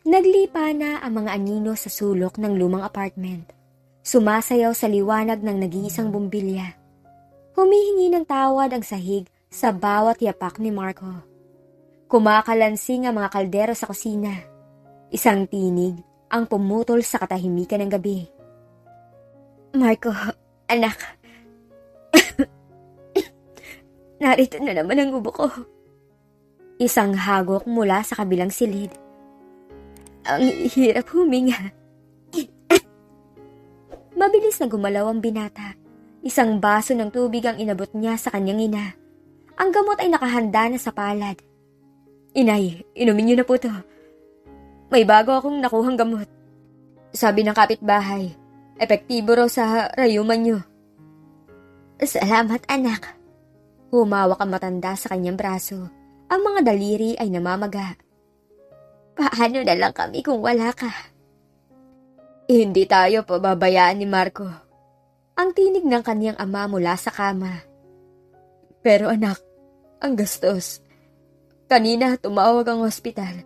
Naglipa na ang mga anino sa sulok ng lumang apartment. Sumasayaw sa liwanag ng nag-iisang bumbilya. Humihingi ng tawad ang sahig sa bawat yapak ni Marco. Kumakalansing ang mga kaldero sa kusina. Isang tinig ang pumutol sa katahimikan ng gabi. Marco, anak. Narito na naman ang ubo ko. Isang hagok mula sa kabilang silid. Ang hirap huminga. Mabilis na gumalaw ang binata. Isang baso ng tubig ang inabot niya sa kanyang ina. Ang gamot ay nakahanda na sa palad. Inay, inumin niyo na po to. May bago akong nakuhang gamot. Sabi ng kapitbahay, epektibo raw sa rayuman niyo. Salamat, anak. Humawak ang matanda sa kanyang braso. Ang mga daliri ay namamaga. Paano na lang kami kung wala ka? Hindi tayo pababayaan ni Marco. Ang tinig ng kaniyang ama mula sa kama. Pero anak, ang gastos. Kanina tumawag ang ospital.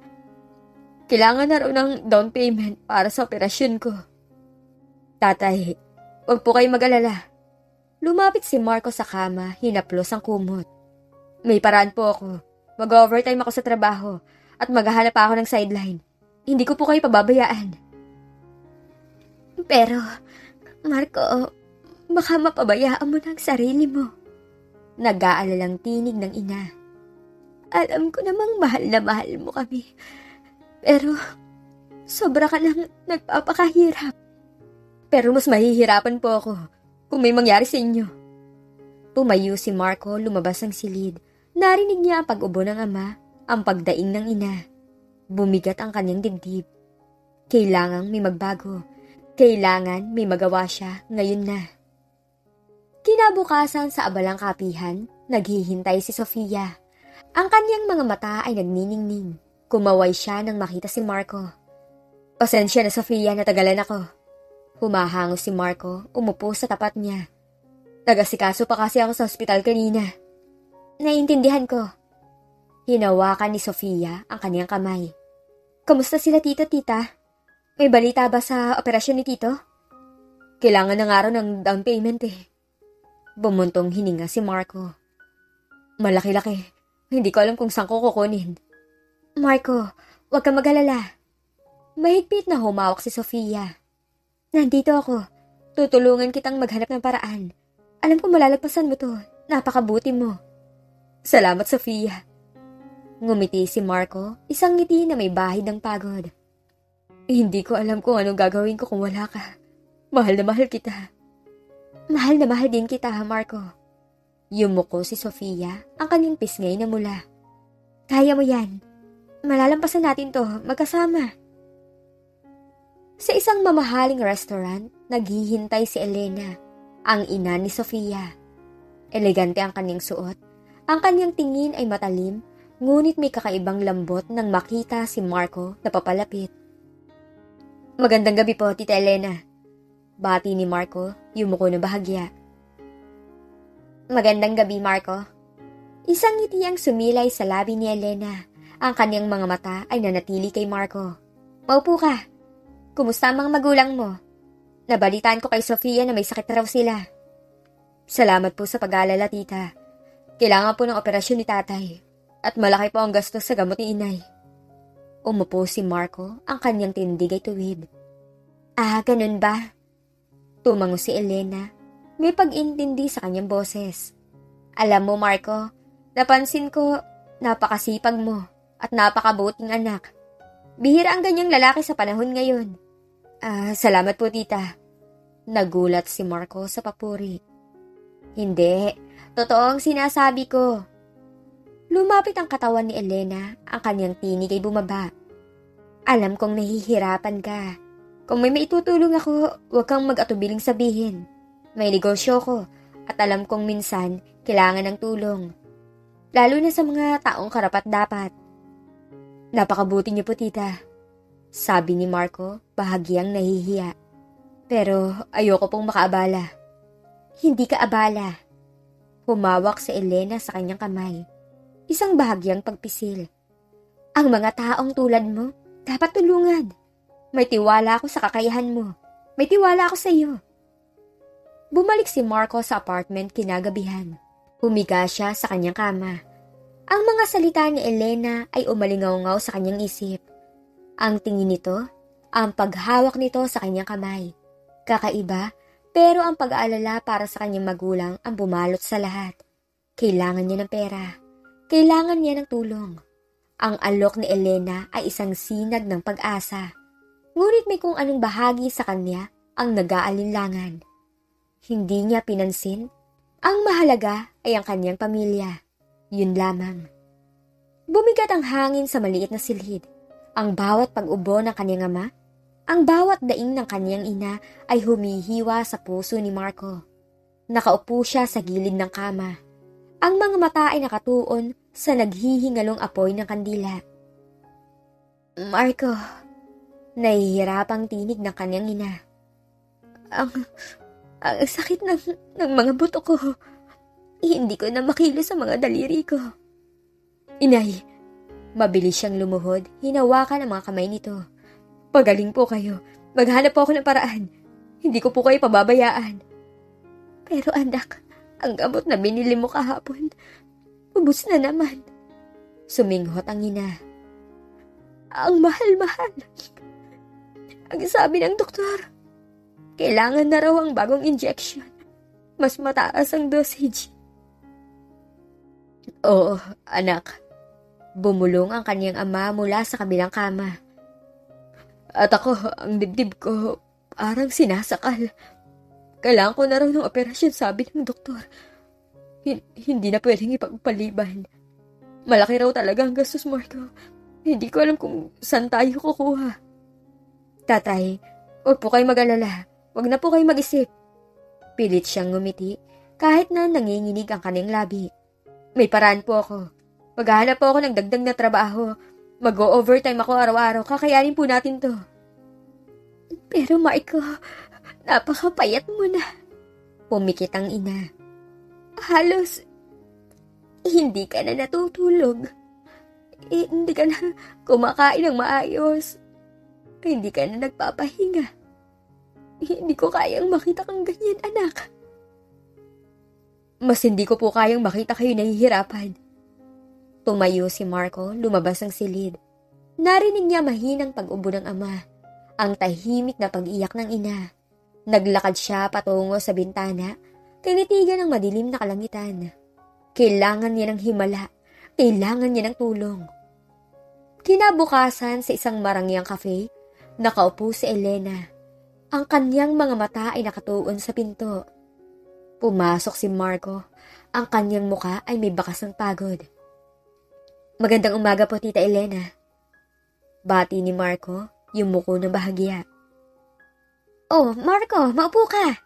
Kailangan na raw ng down payment para sa operasyon ko. Tatay, huwag po kayo mag-alala. Lumapit si Marco sa kama, hinaplos ang kumot. May paraan po ako. Mag-overtime ako sa trabaho. At maghahanap ako ng sideline. Hindi ko po kayo pababayaan. Pero, Marco, baka mapabayaan mo ng sarili mo. Nag-aalalang tinig ng ina. Alam ko namang mahal na mahal mo kami. Pero, sobra ka nang nagpapakahirap. Pero mas mahihirapan po ako kung may mangyari sa inyo. Tumayo si Marco, lumabas ng silid. Narinig niya ang pag-ubo ng ama. Ang pagdaing ng ina. Bumigat ang kanyang dibdib. Kailangang may magbago. Kailangan may magawa siya ngayon na. Kinabukasan sa abalang kapihan, naghihintay si Sofia. Ang kanyang mga mata ay nagniningning. Kumaway siya nang makita si Marco. Pasensya na, Sofia, natagalan ako. Humahango si Marco, umupo sa tapat niya. Tagasikaso pa kasi ako sa ospital kanina. Naiintindihan ko. Hinawakan ni Sofia ang kaniyang kamay. Kamusta sila tito, tita? May balita ba sa operasyon ni tito? Kailangan ng araw ng down payment eh. Bumuntong hininga si Marco. Malaki-laki. Hindi ko alam kung saan ko kukunin. Marco, huwag kang mag-alala. Mahigpit na humawak si Sofia. Nandito ako. Tutulungan kitang maghanap ng paraan. Alam ko malalagpasan mo to. Napakabuti mo. Salamat, Sofia. Ngumiti si Marco, isang ngiti na may bahid ng pagod. Hindi ko alam kung anong gagawin ko kung wala ka. Mahal na mahal kita. Mahal na mahal din kita, Marco. Yumuko si Sofia, ang kanyang pisngay na mula. Kaya mo yan. Malalampasan natin to, magkasama. Sa isang mamahaling restaurant, naghihintay si Elena, ang ina ni Sofia. Elegante ang kanyang suot. Ang kanyang tingin ay matalim, ngunit may kakaibang lambot nang makita si Marco na papalapit. Magandang gabi po, Tita Elena. Bati ni Marco, yumuko na bahagya. Magandang gabi, Marco. Isang ngiti ang sumilay sa labi ni Elena. Ang kanyang mga mata ay nanatili kay Marco. Maupo ka. Kumusta ang mga magulang mo? Nabalitaan ko kay Sofia na may sakit raw sila. Salamat po sa pag-aalala, tita. Kailangan po ng operasyon ni tatay. At malaki po ang gastos sa gamot ni inay. Umupo si Marco, ang kanyang tindig ay tuwid. Ah, ganun ba? Tumango si Elena. May pag-intindi sa kanyang boses. Alam mo, Marco, napansin ko, napakasipag mo at napakabuting anak. Bihira ang ganyang lalaki sa panahon ngayon. Salamat po, tita. Nagulat si Marco sa papuri. Hindi, totoo ang sinasabi ko. Lumapit ang katawan ni Elena, ang kanyang tinig ay bumaba. Alam kong nahihirapan ka. Kung may maitutulong ako, huwag kang mag-atubiling sabihin. May negosyo ko at alam kong minsan kailangan ng tulong. Lalo na sa mga taong karapat-dapat. Napakabuti niyo po, tita. Sabi ni Marco, bahagyang nahihiya. Pero ayoko pong makaabala. Hindi ka abala. Humawak si Elena sa kanyang kamay. Isang bahagyang pagpisil. Ang mga taong tulad mo, Dapat tulungan. May tiwala ako sa kakayahan mo. May tiwala ako sa iyo. Bumalik si Marco sa apartment kinagabihan. Humiga siya sa kanyang kama. Ang mga salita ni Elena ay umalingaw-ngaw sa kanyang isip. Ang tingin nito, ang paghawak nito sa kanyang kamay. Kakaiba, pero ang pag-aalala para sa kanyang magulang ang bumalot sa lahat. Kailangan niya ng pera. Kailangan niya ng tulong. Ang alok ni Elena ay isang sinag ng pag-asa. Ngunit may kung anong bahagi sa kanya ang nag-aalinlangan. Hindi niya pinansin. Ang mahalaga ay ang kanyang pamilya. Yun lamang. Bumigat ang hangin sa maliit na silid. Ang bawat pag-ubo ng kanyang ama, ang bawat daing ng kanyang ina ay humihiwa sa puso ni Marco. Nakaupo siya sa gilid ng kama. Ang mga mata ay nakatuon sa naghihingalong apoy ng kandila. Marco, nahihirapang tinig ng kanyang ina. Ang sakit ng mga buto ko. Hindi ko na makilos sa mga daliri ko. Inay, mabilis siyang lumuhod, hinawakan ang mga kamay nito. Pagaling po kayo. Maghanap po ako ng paraan. Hindi ko po kayo pababayaan. Pero anak, ang gamot na binili mo kahapon, ubos na naman. Suminghot ang ina. Ang mahal-mahal. Ang sabi ng doktor, kailangan na raw ang bagong injection. Mas mataas ang dosage. Oo, anak. Bumulong ang kanyang ama mula sa kabilang kama. At ako, ang dibdib ko, parang sinasakal. Kailangan ko na raw ng operasyon, sabi ng doktor. Hindi na pwedeng ipagpaliban. Malaki raw talaga ang gastos, Marco. Hindi ko alam kung saan tayo kukuha. Tatay, huwag po kayo mag-alala. Huwag na po kayo mag-isip. Pilit siyang ngumiti kahit na nanginginig ang kanyang labi. May paraan po ako. Maghahanap po ako ng dagdag na trabaho. Mag-o-overtime ako araw-araw. Kakayanin po natin to. Pero Marco, napakapayat mo na. Pumikit ang ina. Halos, hindi ka na natutulog. Hindi ka na kumakain ng maayos. Hindi ka na nagpapahinga. Hindi ko kayang makita kang ganyan, anak. Mas hindi ko po kayang makita kayo nahihirapan. Tumayo si Marco, lumabas ng silid. Narinig niya mahinang pag-ubo ng ama, ang tahimik na pag-iyak ng ina. Naglakad siya patungo sa bintana, tinitigan ang madilim na kalangitan. Kailangan niya ng himala, kailangan niya ng tulong. Kinabukasan sa isang marangyang cafe, nakaupo si Elena. Ang kanyang mga mata ay nakatuon sa pinto. Pumasok si Marco. Ang kanyang muka ay may bakas ng pagod. Magandang umaga po, Tita Elena. Bati ni Marco, yumuko ng bahagya. Oh, Marco, maupo ka.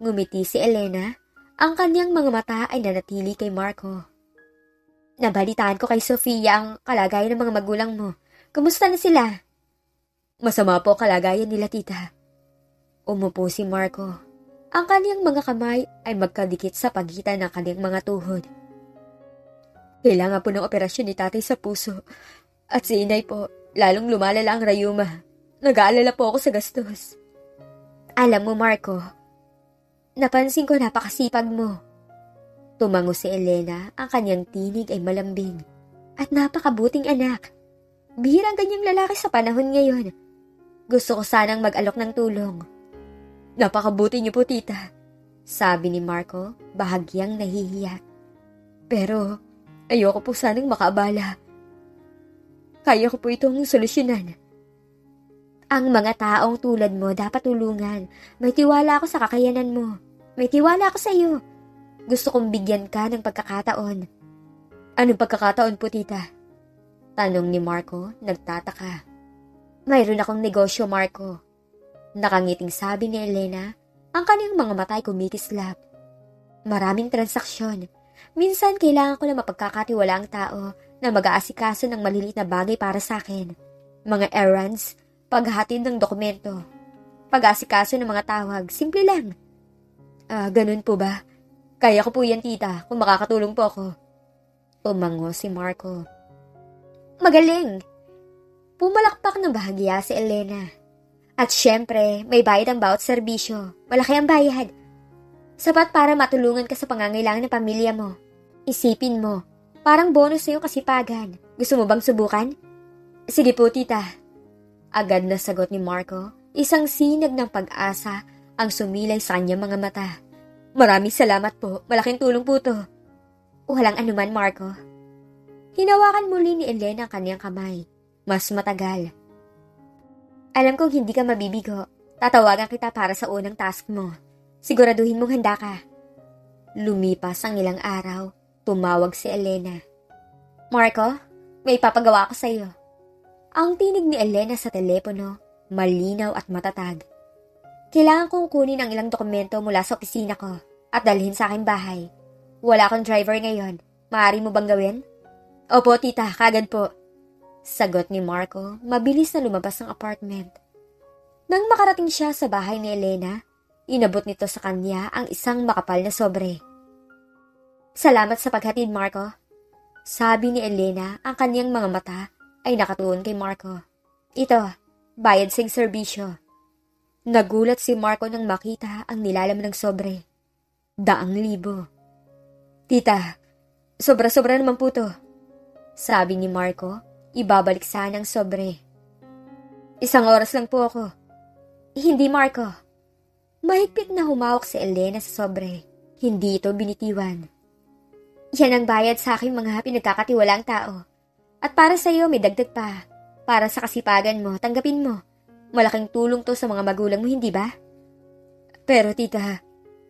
Ngumiti si Elena. Ang kanyang mga mata ay nanatili kay Marco. Nabalitaan ko kay Sofia ang kalagayan ng mga magulang mo. Kumusta na sila? Masama po kalagayan nila, tita. Umupo si Marco. Ang kanyang mga kamay ay magkadikit sa pagitan ng kanyang mga tuhod. Kailangan po ng operasyon ni tatay sa puso. At si inay po, lalong lumalala ang rayuma. Nag-aalala po ako sa gastos. Alam mo, Marco, napansin ko napakasipag mo. Tumango si Elena, ang kanyang tinig ay malambing. At napakabuting anak. Bihirang ganyang lalaki sa panahon ngayon. Gusto ko sanang mag-alok ng tulong. Napakabuti niyo po, tita. Sabi ni Marco, bahagyang nahihiya. Pero, ayoko po sanang makaabala. Kaya ko po itong solusyonan. Ang mga taong tulad mo dapat tulungan. May tiwala ako sa kakayanan mo. May tiwala ako sa iyo. Gusto kong bigyan ka ng pagkakataon. Anong pagkakataon po, tita? Tanong ni Marco, nagtataka. Mayroon akong negosyo, Marco. Nakangiting sabi ni Elena, ang kanyang mga mata ay kumikislap. Maraming transaksyon. Minsan kailangan ko na mapagkakatiwala ang tao na mag-aasikaso ng maliliit na bagay para sa akin. Mga errands, paghatid ng dokumento, pag-aasikaso ng mga tawag, simple lang. Ganun po ba? Kaya ko po yan, tita, kung makakatulong po ako. Tumango si Marco. Magaling! Pumalakpak ng bahagya si Elena. At syempre, may bayad ang bawat serbisyo. Malaki ang bayad. Sapat para matulungan ka sa pangangailangan ng pamilya mo. Isipin mo, parang bonus sa iyong kasipagan. Gusto mo bang subukan? Sige po, tita. Agad na sagot ni Marco, isang sinag ng pag-asa ang sumilay sa kanyang mga mata. Maraming salamat po, malaking tulong po to. Walang anuman, Marco. Hinawakan muli ni Elena ang kanyang kamay. Mas matagal. Alam kong hindi ka mabibigo. Tatawagan kita para sa unang task mo. Siguraduhin mong handa ka. Lumipas ang ilang araw. Tumawag si Elena. Marco, may ipapagawa ko sa iyo. Ang tinig ni Elena sa telepono, malinaw at matatag. Kailangan kong kunin ang ilang dokumento mula sa opisina ko at dalhin sa aking bahay. Wala akong driver ngayon. Maaari mo bang gawin? Opo, tita, kagad po. Sagot ni Marco, mabilis na lumabas ng apartment. Nang makarating siya sa bahay ni Elena, inabot nito sa kanya ang isang makapal na sobre. Salamat sa paghatid, Marco. Sabi ni Elena, ang kanyang mga mata ay nakatuon kay Marco. Ito, bayad sa serbisyo. Nagulat si Marco nang makita ang nilalam ng sobre. 2,000. Tita, sobra-sobra naman po to. Sabi ni Marco, ibabalik sana ang sobre. 1 oras lang po ako. Hindi, Marco. Mahigpit na humawak si Elena sa sobre. Hindi ito binitiwan. Yan ang bayad sa aking mga pinagkakatiwalaang tao. At para sa iyo may dagdag pa. Para sa kasipagan mo, tanggapin mo. Malaking tulong to sa mga magulang mo, hindi ba? Pero tita,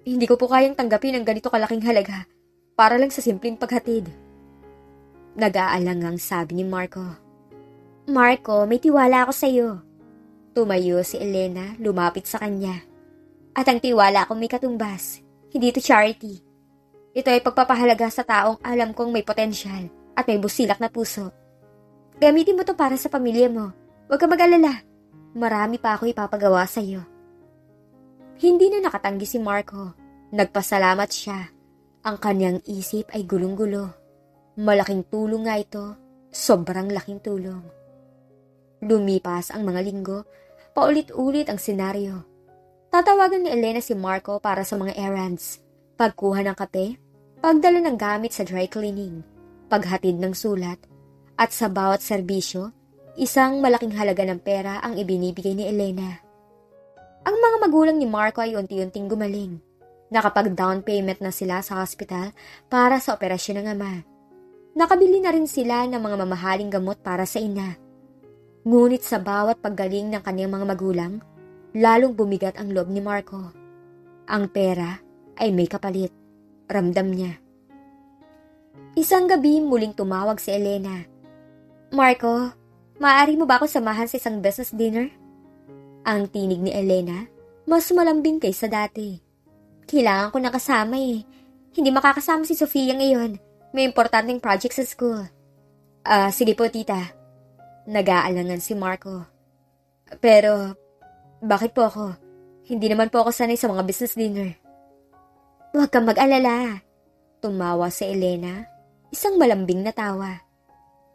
hindi ko po kayang tanggapin ang ganito kalaking halaga para lang sa simpleng paghatid. Nag-aalangang sabi ni Marco. Marco, may tiwala ako sa iyo. Tumayo si Elena, lumapit sa kanya. At ang tiwala ko may katumbas. Hindi ito charity. Ito ay pagpapahalaga sa taong alam kong may potensyal at may busilak na puso. Gamitin mo to para sa pamilya mo. Huwag ka mag-alala. Marami pa ako ipapagawa sa iyo. Hindi na nakatanggi si Marco. Nagpasalamat siya. Ang kanyang isip ay gulong-gulo. Malaking tulong nga ito. Sobrang laking tulong. Lumipas ang mga linggo. Paulit-ulit ang senaryo. Tatawagan ni Elena si Marco para sa mga errands. Pagkuha ng kape, pagdala ng gamit sa dry cleaning, paghatid ng sulat, at sa bawat serbisyo, isang malaking halaga ng pera ang ibinibigay ni Elena. Ang mga magulang ni Marco ay unti-unting gumaling. Nakapag-down payment na sila sa hospital para sa operasyon ng ama. Nakabili na rin sila ng mga mamahaling gamot para sa ina. Ngunit sa bawat paggaling ng kanyang mga magulang, lalong bumigat ang loob ni Marco. Ang pera ay may kapalit. Ramdam niya. Isang gabi muling tumawag si Elena. Marco, maaari mo ba ako samahan sa isang business dinner? Ang tinig ni Elena, mas malambing kaysa dati. Kailangan ko na kasama eh. Hindi makakasama si Sofia ngayon. May importanteng project sa school. Sige po tita. Nag-aalangan si Marco. Pero, bakit po ako? Hindi naman po ako sanay sa mga business dinner. Huwag kang mag-alala. Tumawa si Elena. Isang malambing na tawa.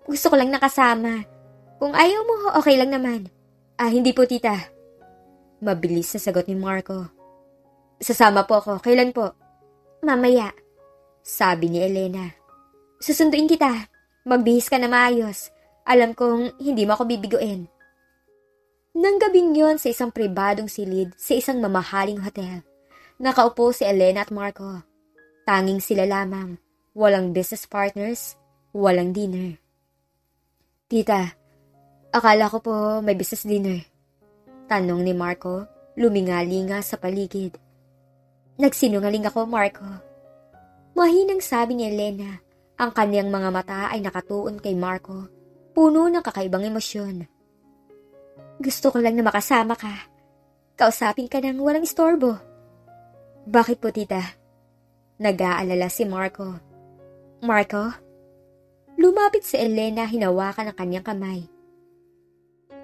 Gusto ko lang nakasama. Kung ayaw mo, okay lang naman. Hindi po tita. Mabilis na sagot ni Marco. Sasama po ako. Kailan po? Mamaya. Sabi ni Elena. Susunduin kita. Magbihis ka na maayos. Alam kong hindi mo ako bibiguin. Nang gabing yon sa isang pribadong silid sa isang mamahaling hotel, nakaupo si Elena at Marco. Tanging sila lamang. Walang business partners, walang dinner. Tita, akala ko po may business dinner. Tanong ni Marco, lumingalinga sa paligid. Nagsinungaling ako, Marco. Mahinang sabi ni Elena, ang kanyang mga mata ay nakatuon kay Marco, puno ng kakaibang emosyon. Gusto ko lang na makasama ka. Kausapin ka nang walang istorbo. Bakit po, tita? Nag-aalala si Marco. Marco? Lumapit si Elena, hinawakan ang kanyang kamay.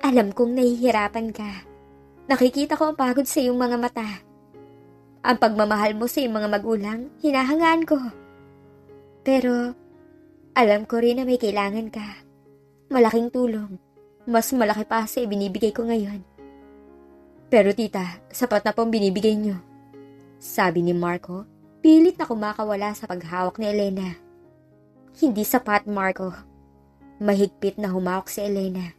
Alam kong nahihirapan ka. Nakikita ko ang pagod sa iyong mga mata. Ang pagmamahal mo sa iyong mga magulang, hinahangaan ko. Pero, alam ko rin na may kailangan ka. Malaking tulong. Mas malaki pa sa ibinibigay ko ngayon. Pero tita, sapat na pong binibigay niyo. Sabi ni Marco, pilit na kumakawala sa paghawak ni Elena. Hindi sapat, Marco. Mahigpit na humawak si Elena.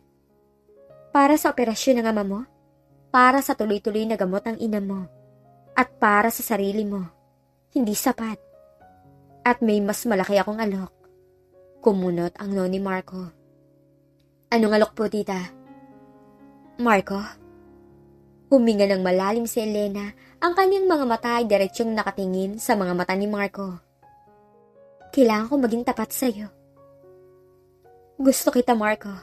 Para sa operasyon ng ama mo, para sa tuloy-tuloy na gamot ng ina mo, at para sa sarili mo, hindi sapat. At may mas malaki akong alok. Kumunot ang no ni Marco. Anong alok po, tita? Marco? Huminga ng malalim si Elena, ang kanyang mga mata ay diretsyong nakatingin sa mga mata ni Marco. Kailangan ko maging tapat sa'yo. Gusto kita, Marco.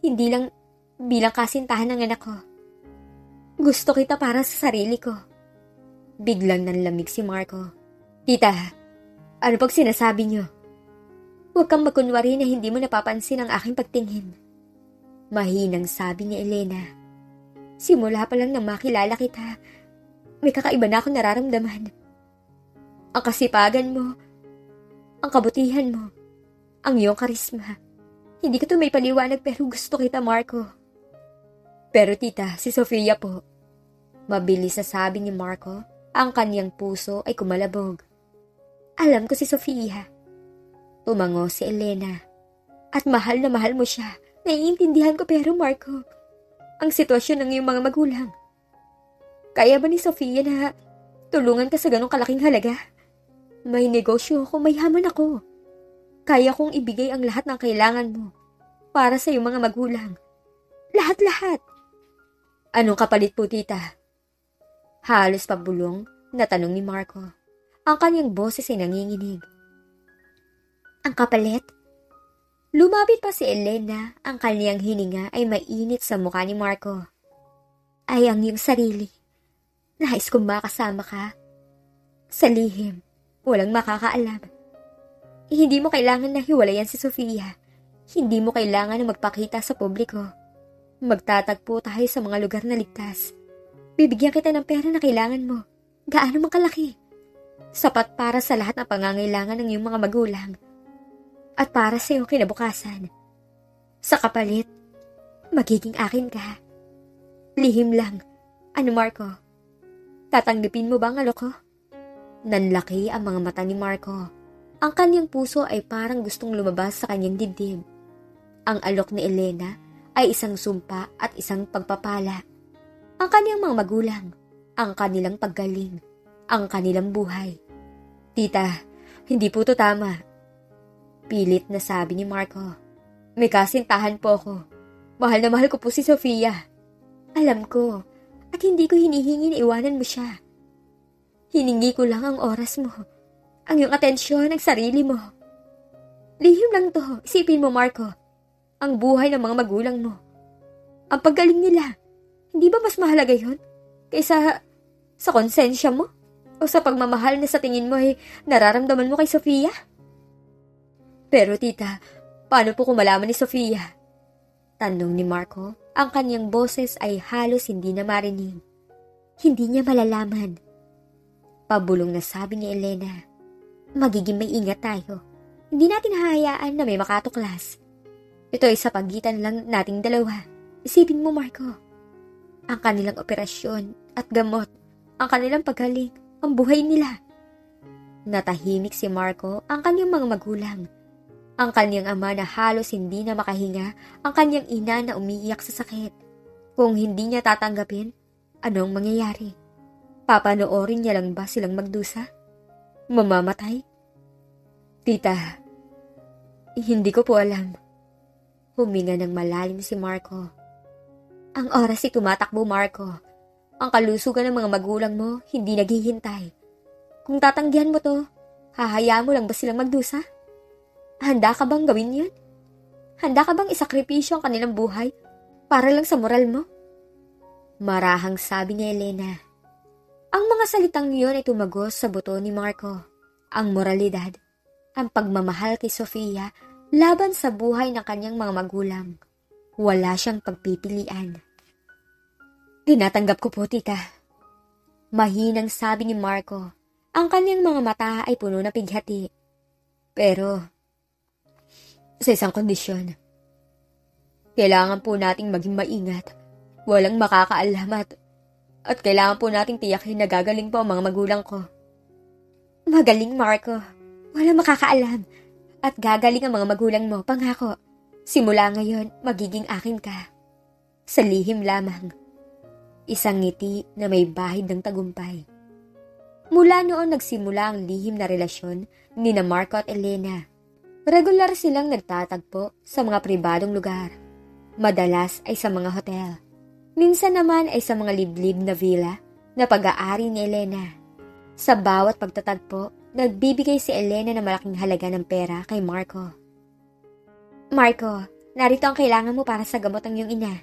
Hindi lang bilang kasintahan ng anak ko. Gusto kita para sa sarili ko. Biglang nanlamig si Marco. Tita, ano pag sinasabi niyo? Huwag kang magkunwari na hindi mo napapansin ang aking pagtingin. Mahinang sabi ni Elena. Simula pa lang nang makilala kita, may kakaiba na akong nararamdaman. Ang kasipagan mo, ang kabutihan mo, ang iyong karisma. Hindi ko to may paliwanag pero gusto kita, Marco. Pero tita, si Sofia po. Mabilis na sabi ni Marco, ang kanyang puso ay kumalabog. Alam ko si Sofia. Tumango si Elena. At mahal na mahal mo siya. Naiintindihan ko pero Marco, ang sitwasyon ng iyong mga magulang. Kaya ba ni Sofia na tulungan ka sa ganong kalaking halaga? May negosyo ako, may haman ako. Kaya kong ibigay ang lahat ng kailangan mo para sa iyong mga magulang. Lahat-lahat. Anong kapalit po, tita? Halos pabulong na tanong ni Marco. Ang kanyang boses ay nanginginig. Ang kapalit? Lumapit pa si Elena, ang kanyang hininga ay mainit sa mukha ni Marco. Ay ang iyong sarili. Nais kong makasama ka. Sa lihim, walang makakaalam. Hindi mo kailangan na hiwalayan si Sofia. Hindi mo kailangan na magpakita sa publiko. Magtatagpo tayo sa mga lugar na ligtas. Bibigyan kita ng pera na kailangan mo. Gaano mang kalaki. Sapat para sa lahat ng pangangailangan ng iyong mga magulang. At para sa iyong kinabukasan. Sa kapalit, magiging akin ka. Lihim lang. Ano, Marco? Tatanggapin mo ba ang alok ko? Nanlaki ang mga mata ni Marco. Ang kanyang puso ay parang gustong lumabas sa kanyang dibdib. Ang alok ni Elena ay isang sumpa at isang pagpapala. Ang kanyang mga magulang, ang kanilang paggaling, ang kanilang buhay. Tita, hindi po to tama. Pilit na sabi ni Marco. May kasintahan po ako. Mahal na mahal ko po si Sofia. Alam ko, at hindi ko hinihingi na iwanan mo siya. Hiningi ko lang ang oras mo, ang iyong atensyon, ang sarili mo. Lihim lang to, isipin mo, Marco. Ang buhay ng mga magulang mo. Ang paggaling nila, hindi ba mas mahalaga yun? Kaysa sa konsensya mo? O sa pagmamahal na sa tingin mo ay nararamdaman mo kay Sofia? Pero tita, paano po kung malaman ni Sofia? Tanong ni Marco, ang kanyang boses ay halos hindi na marinig. Hindi niya malalaman. Pabulong na sabi ni Elena. Magiging may ingat tayo. Hindi natin hahayaan na may makatuklas. Ito ay sa pagitan lang nating dalawa. Isipin mo, Marco. Ang kanilang operasyon at gamot, ang kanilang paggaling, ang buhay nila. Natahimik si Marco, ang kanyang mga magulang. Ang kanyang ama na halos hindi na makahinga, ang kanyang ina na umiiyak sa sakit. Kung hindi niya tatanggapin, anong mangyayari? Papanoorin niya lang ba silang magdusa? Mamamatay? Tita, hindi ko po alam. Huminga ng malalim si Marco. Ang oras ay tumatakbo, Marco. Ang kalusugan ng mga magulang mo hindi naghihintay. Kung tatanggihan mo to, hahayaan mo lang ba silang magdusa? Handa ka bang gawin yun? Handa ka bang isakripisyo ang kanilang buhay para lang sa moral mo? Marahang sabi ni Elena. Ang mga salitang yun ay tumagos sa buto ni Marco. Ang moralidad, ang pagmamahal kay Sofia laban sa buhay ng kanyang mga magulang. Wala siyang pagpipilian. Tinatanggap ko po, tita. Mahinang sabi ni Marco. Ang kanyang mga mata ay puno ng pighati. Pero sa isang kondisyon. Kailangan po nating maging maingat. Walang makakaalam at kailangan po nating tiyakin na gagaling po ang mga magulang ko. Magaling, Marco. Walang makakaalam. At gagaling ang mga magulang mo, pangako. Simula ngayon, magiging akin ka. Sa lihim lamang. Isang ngiti na may bahid ng tagumpay. Mula noon nagsimula ang lihim na relasyon ni na Marco at Elena. Regular silang nagtatagpo sa mga pribadong lugar. Madalas ay sa mga hotel. Minsan naman ay sa mga liblib na villa na pag-aari ni Elena. Sa bawat pagtatagpo, nagbibigay si Elena ng malaking halaga ng pera kay Marco. Marco, narito ang kailangan mo para sa gamot ng iyong ina.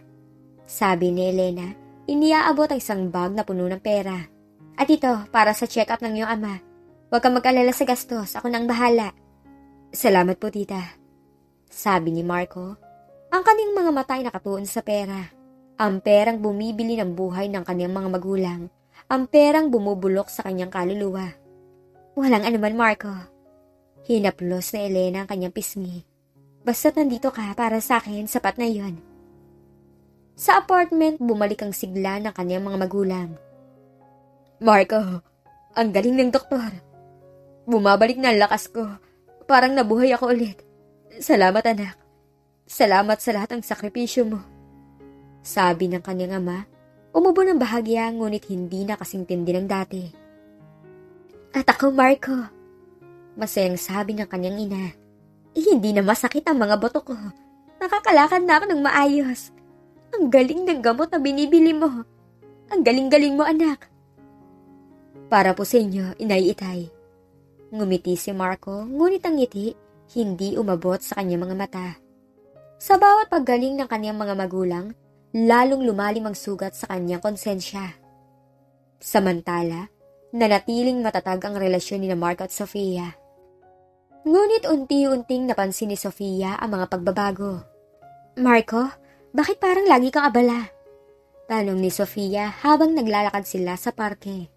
Sabi ni Elena, iniaabot ang isang bag na puno ng pera. At ito, para sa check-up ng iyong ama. Huwag kang mag-alala sa gastos, ako nang bahala. Salamat po, tita. Sabi ni Marco. Ang kanyang mga mata ay nakatuon sa pera. Ang perang bumibili ng buhay ng kanyang mga magulang. Ang perang bumubulok sa kanyang kaluluwa. Walang anuman, Marco. Hinaplos na Elena ang kanyang pisngi. Basta't nandito ka para sa akin, sapat na yon. Sa apartment, bumalik ang sigla ng kanyang mga magulang. Marco, ang galing ng doktor. Bumabalik na ang lakas ko. Parang nabuhay ako ulit. Salamat, anak. Salamat sa lahat ng sakripisyo mo. Sabi ng kanyang ama, umubo ng bahagya ngunit hindi na kasing tindi ng dati. At ako, Marco. Masayang sabi ng kanyang ina. Hindi na masakit ang mga boto ko. Nakakalakad na ako ng maayos. Ang galing ng gamot na binibili mo. Ang galing-galing mo, anak. Para po sa inyo, Inay Itay. Ngumiti si Marco, ngunit ang ngiti hindi umabot sa kanyang mga mata. Sa bawat paggaling ng kanyang mga magulang, lalong lumalim ang sugat sa kanyang konsensya. Samantala, nanatiling matatag ang relasyon ni Marco at Sofia. Ngunit unti-unting napansin ni Sofia ang mga pagbabago. Marco, bakit parang lagi kang abala? Tanong ni Sofia habang naglalakad sila sa parke.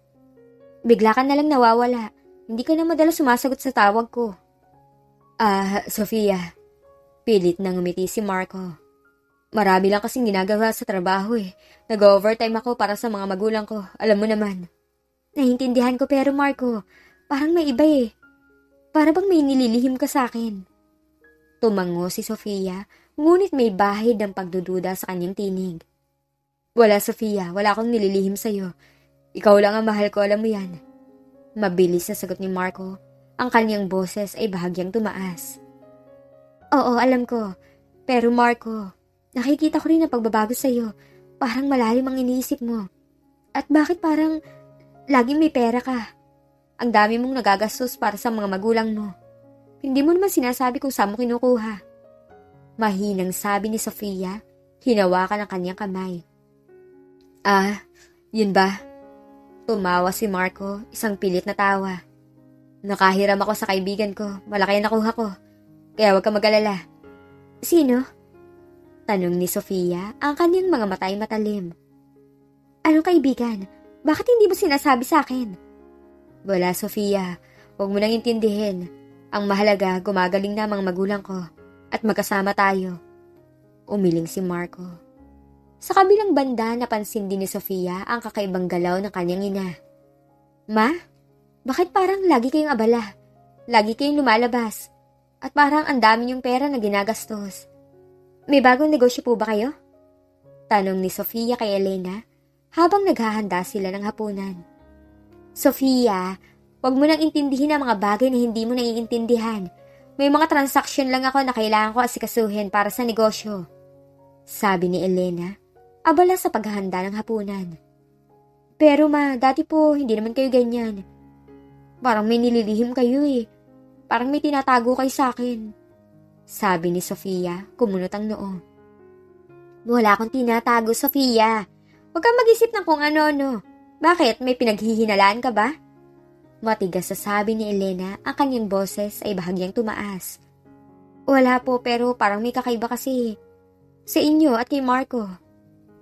Bigla ka na lang nawawala. Hindi ka na madalas sumasagot sa tawag ko. Sofia. Pilit na ngumiti si Marco. Marami lang kasing ginagawa sa trabaho eh. Nag-overtime ako para sa mga magulang ko. Alam mo naman. Naintindihan ko pero Marco, parang may iba eh. Para bang may nililihim ka sa akin. Tumango si Sofia, ngunit may bahid ang pagdududa sa kanyang tinig. Wala, Sofia. Wala akong nililihim sa'yo. Ikaw lang ang mahal ko, alam mo yan. Mabilis na sagot ni Marco. Ang kanyang boses ay bahagyang tumaas. Oo, alam ko. Pero Marco, nakikita ko rin ang pagbabago sa'yo. Parang malalim ang iniisip mo. At bakit parang laging may pera ka? Ang dami mong nagagastos para sa mga magulang mo. Hindi mo naman sinasabi kung saan mo kinukuha. Mahinang sabi ni Sofia, hinawakan ang kanyang kamay. Yun ba? Tumawa si Marco, isang pilit na tawa. Nakahiram ako sa kaibigan ko, malaki ang nakuha ko. Kaya huwag ka mag-alala. Sino? Tanong ni Sofia, ang kanyang mga mata ay matalim. Anong kaibigan? Bakit hindi mo sinasabi sa akin? Wala, Sofia. Huwag mo nang intindihin. Ang mahalaga, gumagaling na ang mga magulang ko at magkasama tayo. Umiling si Marco. Sa kabilang banda, napansin din ni Sofia ang kakaibang galaw ng kanyang ina. Ma? Bakit parang lagi kayong abala? Lagi kayong lumalabas? At parang ang dami niyong pera na ginagastos. May bagong negosyo po ba kayo? Tanong ni Sofia kay Elena habang naghahanda sila ng hapunan. Sofia, huwag mo nang intindihin ang mga bagay na hindi mo naiintindihan. May mga transaksyon lang ako na kailangan ko asikasuhin para sa negosyo. Sabi ni Elena, abala sa paghahanda ng hapunan. Pero ma, dati po hindi naman kayo ganyan. Parang may nililihim kayo eh. Parang may tinatago kayo sa akin. Sabi ni Sofia, kumunot ang noo. Wala akong tinatago, Sofia. Huwag kang mag-isip ng kung ano-ano. Bakit? May pinaghihinalaan ka ba? Matigas sa sabi ni Elena, ang kanyang boses ay bahagyang tumaas. Wala po, pero parang may kakaiba kasi. Sa inyo at kay Marco.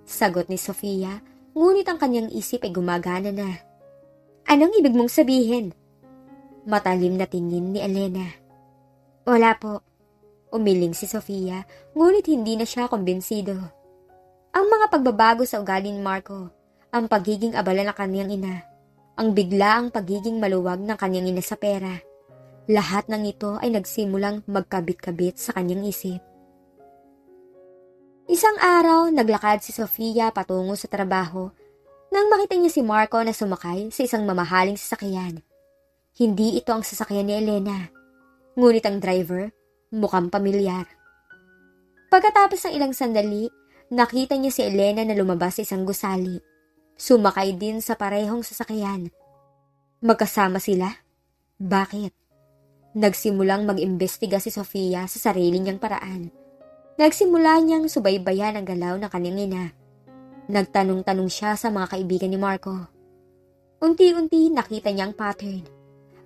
Sagot ni Sofia, ngunit ang kanyang isip ay gumagana na. Anong ibig mong sabihin? Matalim na tingin ni Elena. Wala po. Umiling si Sofia, ngunit hindi na siya kumbinsido. Ang mga pagbabago sa ugali ni Marco, ang pagiging abala ng kanyang ina, ang biglaang pagiging maluwag ng kanyang ina sa pera, lahat ng ito ay nagsimulang magkabit-kabit sa kanyang isip. Isang araw, naglakad si Sofia patungo sa trabaho nang makita niya si Marco na sumakay sa isang mamahaling sasakyan. Hindi ito ang sasakyan ni Elena, ngunit ang driver mukhang pamilyar. Pagkatapos ng ilang sandali, nakita niya si Elena na lumabas sa isang gusali. Sumakay din sa parehong sasakyan. Magkasama sila? Bakit? Nagsimulang mag-imbestiga si Sofia sa sarili niyang paraan. Nagsimula niyang subaybayan ang galaw ng kanyang ina. Nagtanong-tanong siya sa mga kaibigan ni Marco. Unti-unti nakita niya ang pattern.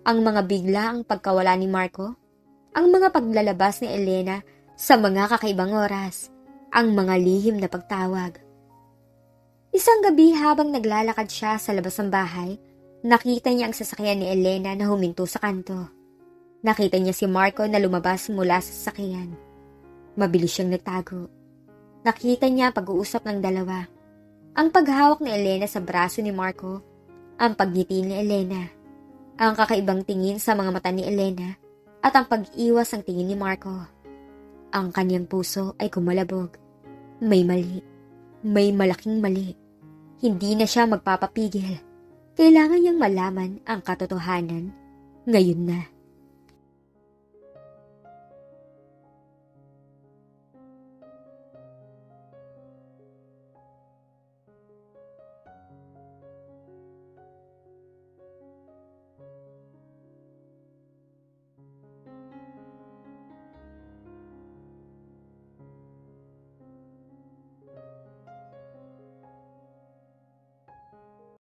Ang mga biglaang pagkawala ni Marco, ang mga paglalabas ni Elena sa mga kakaibang oras, ang mga lihim na pagtawag. Isang gabi habang naglalakad siya sa labas ng bahay, nakita niya ang sasakyan ni Elena na huminto sa kanto. Nakita niya si Marco na lumabas mula sa sasakyan. Mabilis siyang nagtago. Nakita niya ang pag-uusap ng dalawa. Ang paghawak ni Elena sa braso ni Marco, ang pagngiti ni Elena, ang kakaibang tingin sa mga mata ni Elena, at ang pag-iwas ng tingin ni Marco. Ang kanyang puso ay kumalabog. May mali. May malaking mali. Hindi na siya magpapapigil. Kailangan niyang malaman ang katotohanan. Ngayon na.